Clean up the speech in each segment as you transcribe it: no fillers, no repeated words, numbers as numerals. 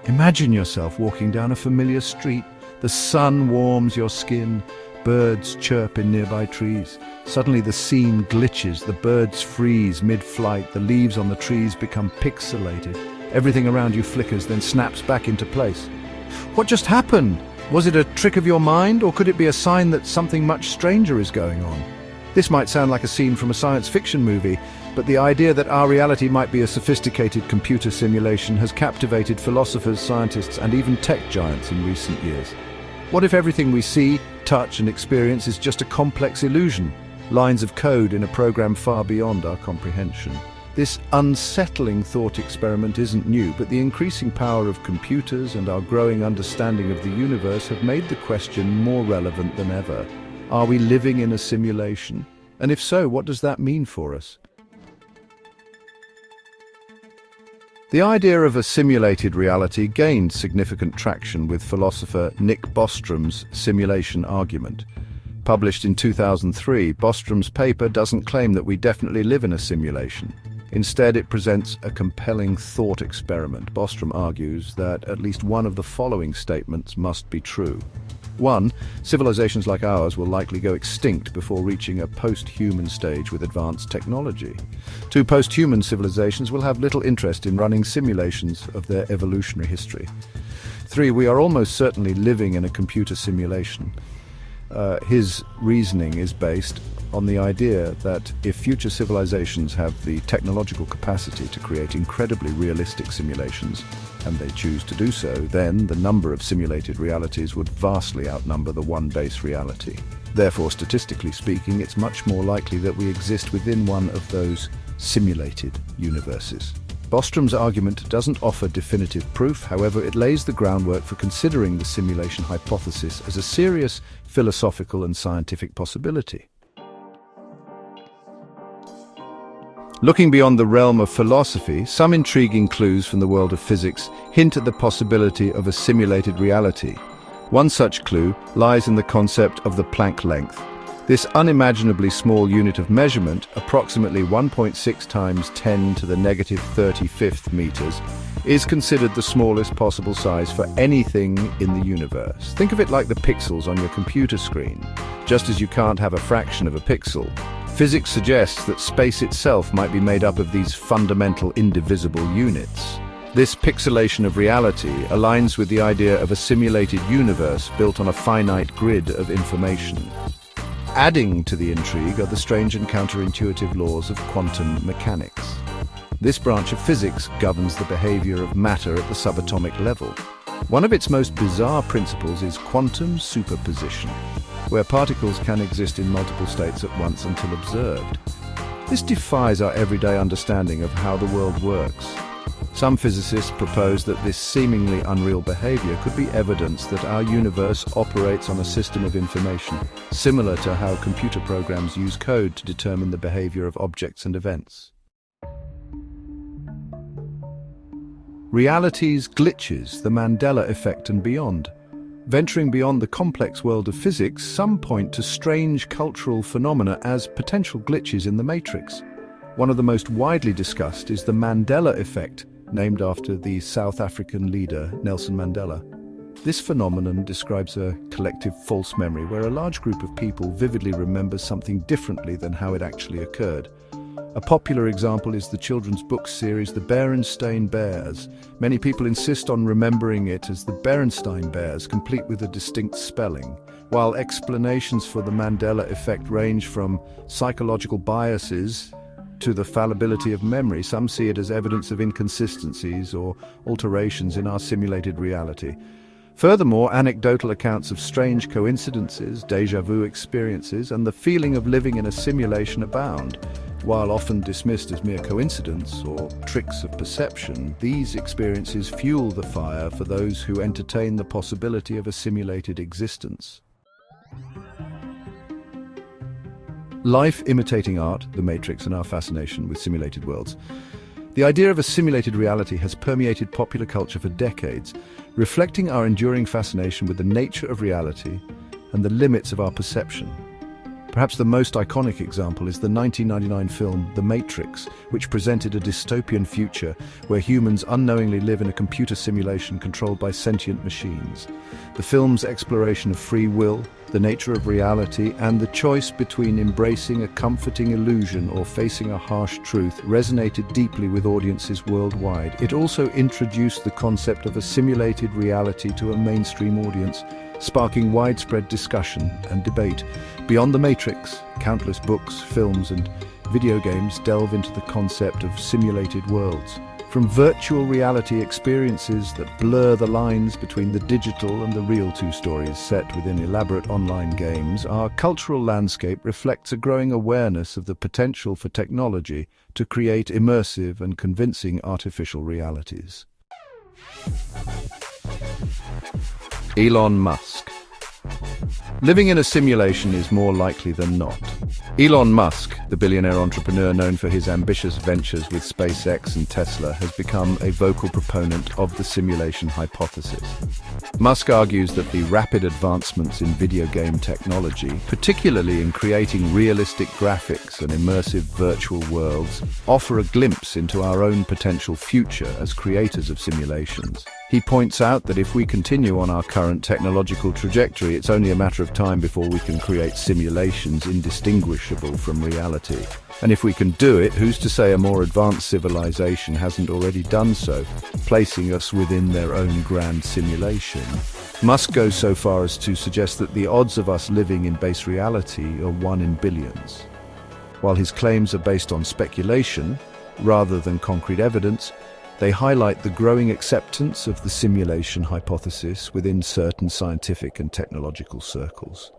Imagine yourself walking down a familiar street. The sun warms your skin. Birds chirp in nearby trees. Suddenly the scene glitches. The birds freeze mid-flight. The leaves on the trees become pixelated. Everything around you flickers, then snaps back into place. What just happened? Was it a trick of your mind, or could it be a sign that something much stranger is going on? This might sound like a scene from a science fiction movie, but the idea that our reality might be a sophisticated computer simulation has captivated philosophers, scientists, and even tech giants in recent years. What if everything we see, touch, and experience is just a complex illusion, lines of code in a program far beyond our comprehension? This unsettling thought experiment isn't new, but the increasing power of computers and our growing understanding of the universe have made the question more relevant than ever. Are we living in a simulation? And if so, what does that mean for us? The idea of a simulated reality gained significant traction with philosopher Nick Bostrom's simulation argument. Published in 2003, Bostrom's paper doesn't claim that we definitely live in a simulation. Instead, it presents a compelling thought experiment. Bostrom argues that at least one of the following statements must be true. 1. Civilizations like ours will likely go extinct before reaching a post-human stage with advanced technology. 2. Post-human civilizations will have little interest in running simulations of their evolutionary history. 3. We are almost certainly living in a computer simulation. His reasoning is based on the idea that if future civilizations have the technological capacity to create incredibly realistic simulations, and they choose to do so, then the number of simulated realities would vastly outnumber the one base reality. Therefore, statistically speaking, it's much more likely that we exist within one of those simulated universes. Bostrom's argument doesn't offer definitive proof, however, it lays the groundwork for considering the simulation hypothesis as a serious philosophical and scientific possibility. Looking beyond the realm of philosophy, some intriguing clues from the world of physics hint at the possibility of a simulated reality. One such clue lies in the concept of the Planck length. This unimaginably small unit of measurement, approximately 1.6 times 10 to the negative 35th meters, is considered the smallest possible size for anything in the universe. Think of it like the pixels on your computer screen. Just as you can't have a fraction of a pixel, physics suggests that space itself might be made up of these fundamental indivisible units. This pixelation of reality aligns with the idea of a simulated universe built on a finite grid of information. Adding to the intrigue are the strange and counterintuitive laws of quantum mechanics. This branch of physics governs the behavior of matter at the subatomic level. One of its most bizarre principles is quantum superposition, where particles can exist in multiple states at once until observed. This defies our everyday understanding of how the world works. Some physicists propose that this seemingly unreal behavior could be evidence that our universe operates on a system of information, similar to how computer programs use code to determine the behavior of objects and events. Reality's glitches, the Mandela Effect and beyond. Venturing beyond the complex world of physics, some point to strange cultural phenomena as potential glitches in the matrix. One of the most widely discussed is the Mandela Effect, named after the South African leader Nelson Mandela. This phenomenon describes a collective false memory where a large group of people vividly remember something differently than how it actually occurred. A popular example is the children's book series The Berenstain Bears. Many people insist on remembering it as the Berenstain Bears, complete with a distinct spelling. While explanations for the Mandela Effect range from psychological biases to the fallibility of memory, some see it as evidence of inconsistencies or alterations in our simulated reality. Furthermore, anecdotal accounts of strange coincidences, déjà vu experiences, and the feeling of living in a simulation abound. While often dismissed as mere coincidence or tricks of perception, these experiences fuel the fire for those who entertain the possibility of a simulated existence. Life imitating art, the Matrix, and our fascination with simulated worlds. The idea of a simulated reality has permeated popular culture for decades, reflecting our enduring fascination with the nature of reality and the limits of our perception. Perhaps the most iconic example is the 1999 film The Matrix, which presented a dystopian future where humans unknowingly live in a computer simulation controlled by sentient machines. The film's exploration of free will, the nature of reality, and the choice between embracing a comforting illusion or facing a harsh truth resonated deeply with audiences worldwide. It also introduced the concept of a simulated reality to a mainstream audience, sparking widespread discussion and debate. Beyond the Matrix, countless books, films, and video games delve into the concept of simulated worlds. From virtual reality experiences that blur the lines between the digital and the real to stories set within elaborate online games, our cultural landscape reflects a growing awareness of the potential for technology to create immersive and convincing artificial realities. Elon Musk. Living in a simulation is more likely than not. Elon Musk, the billionaire entrepreneur known for his ambitious ventures with SpaceX and Tesla, has become a vocal proponent of the simulation hypothesis. Musk argues that the rapid advancements in video game technology, particularly in creating realistic graphics and immersive virtual worlds, offer a glimpse into our own potential future as creators of simulations. He points out that if we continue on our current technological trajectory, it's only a matter of time before we can create simulations indistinguishable from reality. And if we can do it, who's to say a more advanced civilization hasn't already done so, placing us within their own grand simulation? Musk goes so far as to suggest that the odds of us living in base reality are 1 in billions. While his claims are based on speculation, rather than concrete evidence, they highlight the growing acceptance of the simulation hypothesis within certain scientific and technological circles.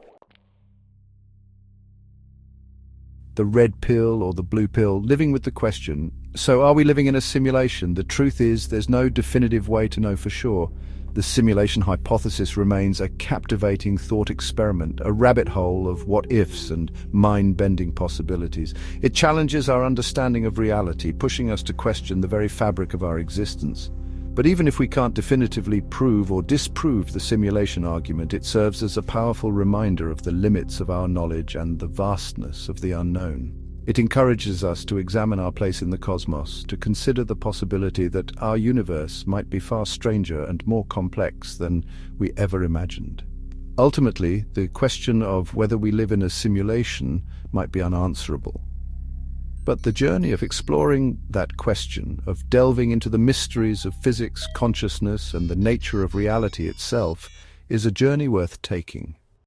The red pill or the blue pill, living with the question, so are we living in a simulation? The truth is, there's no definitive way to know for sure. The simulation hypothesis remains a captivating thought experiment, a rabbit hole of what-ifs and mind-bending possibilities. It challenges our understanding of reality, pushing us to question the very fabric of our existence. But even if we can't definitively prove or disprove the simulation argument, it serves as a powerful reminder of the limits of our knowledge and the vastness of the unknown. It encourages us to examine our place in the cosmos, to consider the possibility that our universe might be far stranger and more complex than we ever imagined. Ultimately, the question of whether we live in a simulation might be unanswerable. But the journey of exploring that question, of delving into the mysteries of physics, consciousness, and the nature of reality itself, is a journey worth taking.